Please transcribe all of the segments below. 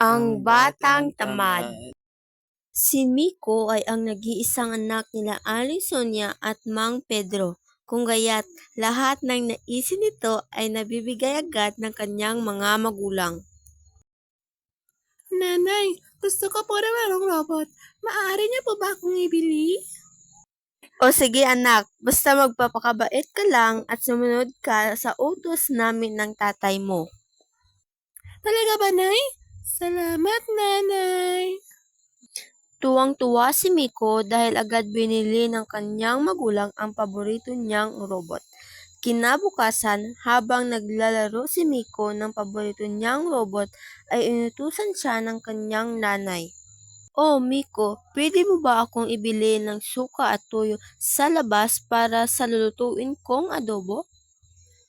Ang Batang Tamad. Si Miko ay ang nag-iisang anak nila Aling Sonia at Mang Pedro. Kung gaya't lahat ng naisin nito ay nabibigay agad ng kanyang mga magulang. Nanay, gusto ko po ng larong robot. Maaari niyo po ba akong ibili? O sige anak, basta magpapakabait ka lang at sumunod ka sa utos namin ng tatay mo. Talaga ba, Nay? Salamat, Nanay. Tuwang-tuwa si Miko dahil agad binili ng kanyang magulang ang paborito niyang robot. Kinabukasan, habang naglalaro si Miko ng paborito niyang robot, ay inutusan siya ng kanyang nanay. Oh, Miko, pwede mo ba akong ibili ng suka at tuyo sa labas para sa lulutuin kong adobo?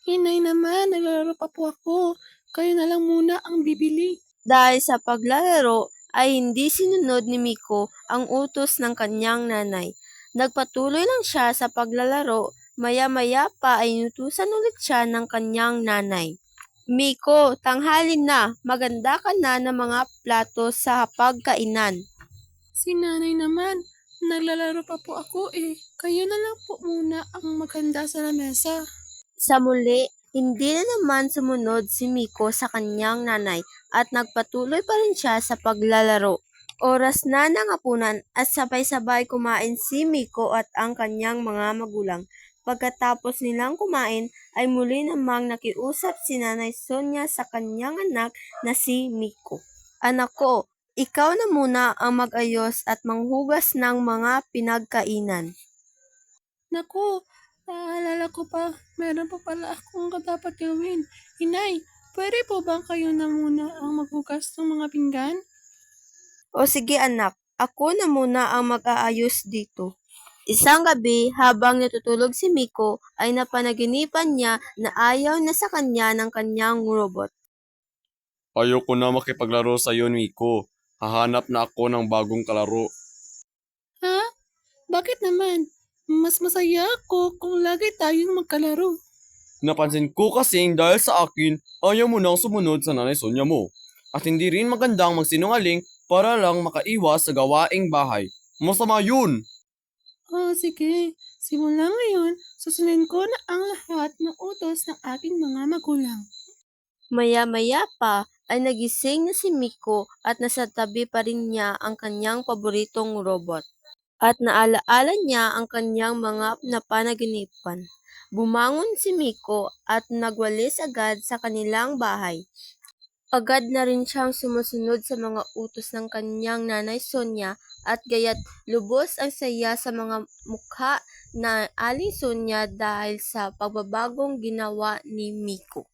Inay naman, naglalaro pa po ako. Kayo na lang muna ang bibili. Dahil sa paglalaro ay hindi sinunod ni Miko ang utos ng kanyang nanay. Nagpatuloy lang siya sa paglalaro, maya-maya pa ay inutusan ulit siya ng kanyang nanay. Miko, tanghali na, maganda ka na ng mga plato sa pagkainan. Si Nanay naman, naglalaro pa po ako eh. Kayo na lang po muna ang maghanda sa lamesa. Sa muli, hindi na naman sumunod si Miko sa kanyang nanay at nagpatuloy pa rin siya sa paglalaro. Oras na ng hapunan at sabay-sabay kumain si Miko at ang kanyang mga magulang. Pagkatapos nilang kumain ay muli namang nakiusap si Nanay Sonia sa kanyang anak na si Miko. Anak ko, ikaw na muna ang mag-ayos at manghugas ng mga pinagkainan. Naku, naalala ko pa, meron pa pala akong dapat gawin. Inay, pwede po bang kayo na muna ang maghugas ng mga pinggan? O sige anak, ako na muna ang mag-aayos dito. Isang gabi, habang natutulog si Miko, ay napanaginipan niya na ayaw na sa kanya ng kanyang robot. Ayoko na makipaglaro sa iyo, Miko. Hahanap na ako ng bagong kalaro. Ha? Bakit naman? Mas masaya ako kung lagi tayong magkalaro. Napansin ko kasing dahil sa akin, ayaw mo nang sumunod sa nanay Sonya mo. At hindi rin magandang magsinungaling para lang makaiwas sa gawaing bahay. Masama yun! Oh, sige. Simula ngayon, susundin ko na ang lahat ng utos ng aking mga magulang. Maya-maya pa ay nagising na si Miko at nasa tabi pa rin niya ang kanyang paboritong robot. At naalaala niya ang kanyang mga napanaginipan. Bumangon si Miko at nagwalis agad sa kanilang bahay. Agad na rin siyang sumusunod sa mga utos ng kanyang nanay Sonia at gaya't lubos ang saya sa mga mukha na Aling Sonia dahil sa pagbabagong ginawa ni Miko.